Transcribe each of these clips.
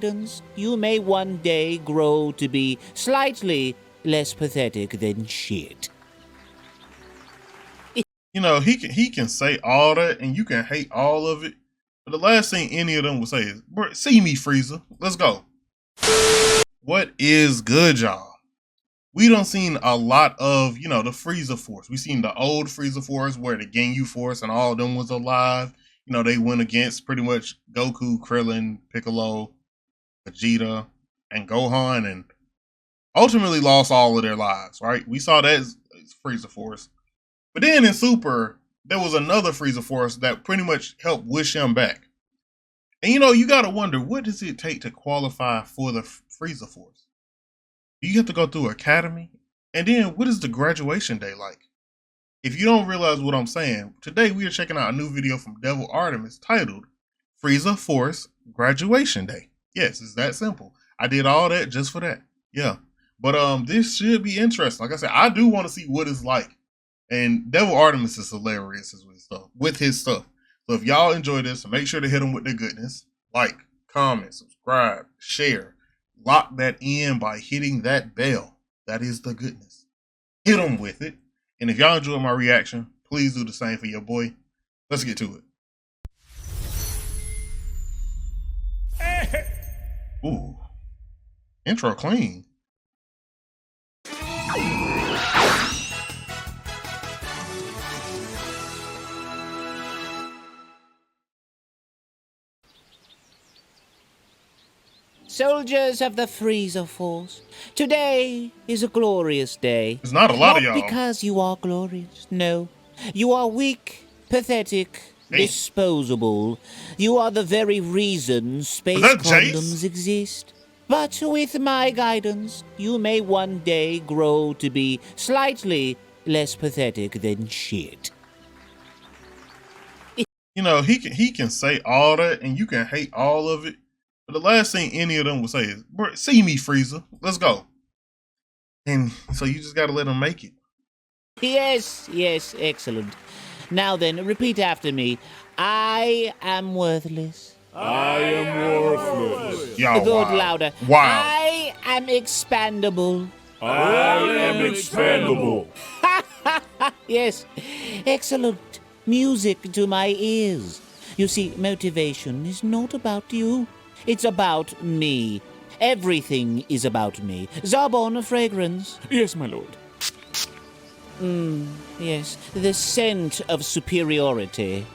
guidance, you may one day grow to be slightly less pathetic than shit. You know, he can say all that and you can hate all of it. But the last thing any of them will say is, see me, Frieza. Let's go. What is good, y'all? We done seen a lot of, you know, the Frieza Force. We seen the old Frieza Force where the Ginyu Force and all of them was alive. You know, they went against pretty much Goku, Krillin, Piccolo, Vegeta, and Gohan, and ultimately lost all of their lives, right? We saw that as Frieza Force. But then in Super, there was another Frieza Force that pretty much helped wish him back. And you know, you gotta wonder, what does it take to qualify for the Frieza Force? Do you have to go through Academy? And then what is the graduation day like? If you don't realize what I'm saying, today we are checking out a new video from Devil Artemis titled Frieza Force Graduation Day. Yes, it's that simple. I did all that just for that. Yeah. But this should be interesting. Like I said, I do want to see what it's like. And Devil Artemis is hilarious with his stuff. So if y'all enjoy this, make sure to hit him with the goodness. Like, comment, subscribe, share. Lock that in by hitting that bell. That is the goodness. Hit him with it. And if y'all enjoy my reaction, please do the same for your boy. Let's get to it. Ooh. Intro clean. Soldiers of the Frieza Force, today is a glorious day. There's not a lot of y'all. Not because you are glorious, no. You are weak, pathetic, disposable. You are the very reason space condoms exist. But with my guidance, you may one day grow to be slightly less pathetic than shit. You know, he can say all that and you can hate all of it. But the last thing any of them will say is, see me, Frieza. Let's go. And so you just got to let them make it. Yes, excellent. Now then, repeat after me. I am worthless. I am worthless. Y'all, Good, louder. Wow. I am expandable. I am expandable. Yes, excellent. Music to my ears. You see, motivation is not about you. It's about me. Everything is about me. Zarbon, fragrance. Yes, my lord. Yes, the scent of superiority.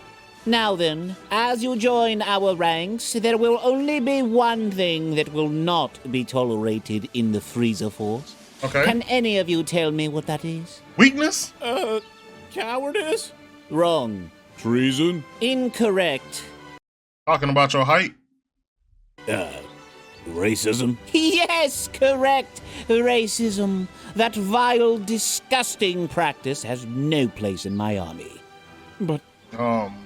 Now then, as you join our ranks, there will only be one thing that will not be tolerated in the Frieza Force. Okay. Can any of you tell me what that is? Weakness? Cowardice? Wrong. Treason? Incorrect. Talking about your height? Racism? Yes, correct. Racism. That vile, disgusting practice has no place in my army. But,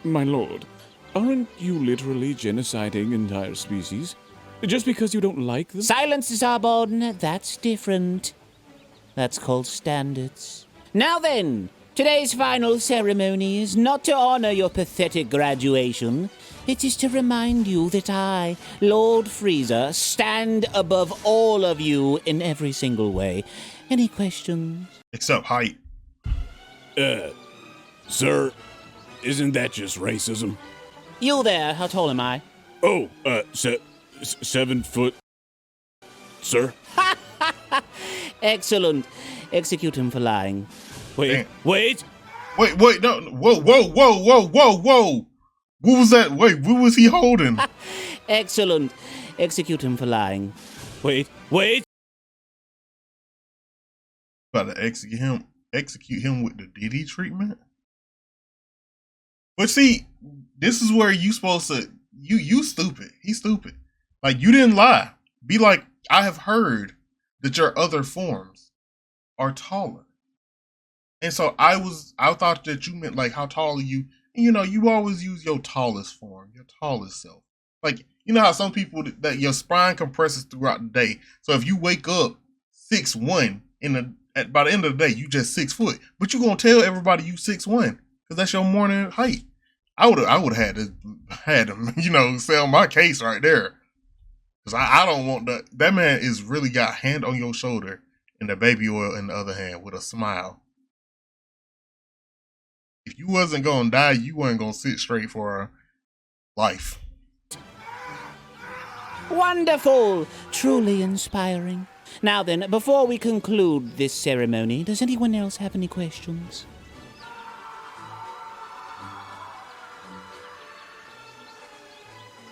my lord, aren't you literally genociding entire species? Just because you don't like them? Silence, Zarbon. That's different. That's called standards. Now then, today's final ceremony is not to honor your pathetic graduation. It is to remind you that I, Lord Frieza, stand above all of you in every single way. Any questions? Except height. Sir, isn't that just racism? You there, how tall am I? Oh, 7 foot, sir. Excellent. Execute him for lying. Wait, Wait, no. Whoa. What was that? Wait, what was he holding? Excellent. Execute him for lying. Wait. About to execute him with the Diddy treatment? But see, this is where you supposed to, you stupid. He's stupid. Like, you didn't lie. Be like, I have heard that your other forms are taller. And so I thought that you meant like, how tall are you? And you know, you always use your tallest form, your tallest self. Like, you know how some people, that your spine compresses throughout the day. So if you wake up 6'1", by the end of the day, you just 6 foot. But you're going to tell everybody you 6'1", because that's your morning height. I would have had to, you know, sell my case right there. Because I don't want that man is really got hand on your shoulder and the baby oil in the other hand with a smile. If you wasn't gonna die, you weren't gonna sit straight for life. Wonderful! Truly inspiring. Now then, before we conclude this ceremony, does anyone else have any questions?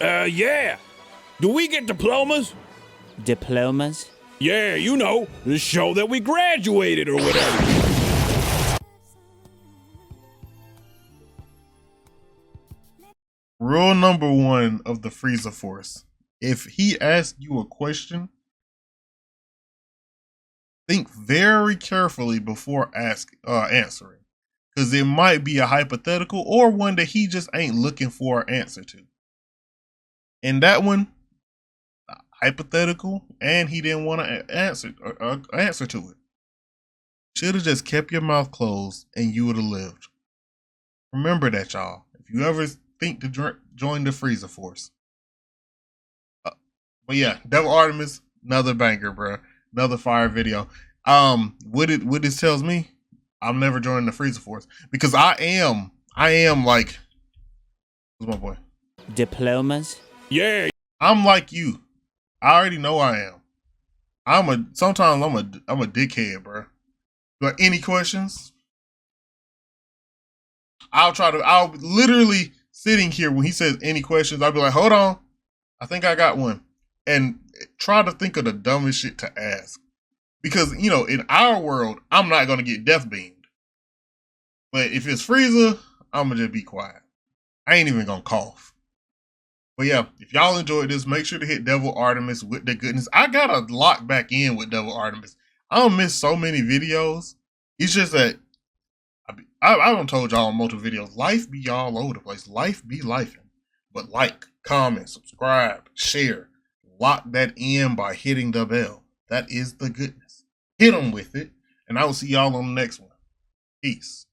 Yeah. Do we get diplomas? Diplomas? Yeah, you know, to show that we graduated or whatever. Rule number 1 of the Frieza Force. If he asks you a question, think very carefully before answering. Because it might be a hypothetical or one that he just ain't looking for an answer to. And that one, hypothetical, and he didn't want to answer to it. Should have just kept your mouth closed and you would have lived. Remember that, y'all. If you ever think to join the Frieza Force. But yeah, Devil Artemis, another banger, bro. Another fire video. What this tells me, I'm never joining the Frieza Force because I am like, who's my boy? Diplomas? Yeah. I'm like you. I already know I am. Sometimes I'm a dickhead, bro. But any questions? I'll literally sitting here when he says any questions, I'll be like, hold on. I think I got one. And try to think of the dumbest shit to ask. Because, you know, in our world, I'm not going to get death beamed. But if it's Frieza, I'm going to just be quiet. I ain't even going to cough. But yeah, if y'all enjoyed this, make sure to hit Devil Artemis with the goodness. I got to lock back in with Devil Artemis. I don't miss so many videos. It's just that I don't told y'all in multiple videos. Life be all over the place. Life be lifing. But like, comment, subscribe, share. Lock that in by hitting the bell. That is the goodness. Hit them with it. And I will see y'all on the next one. Peace.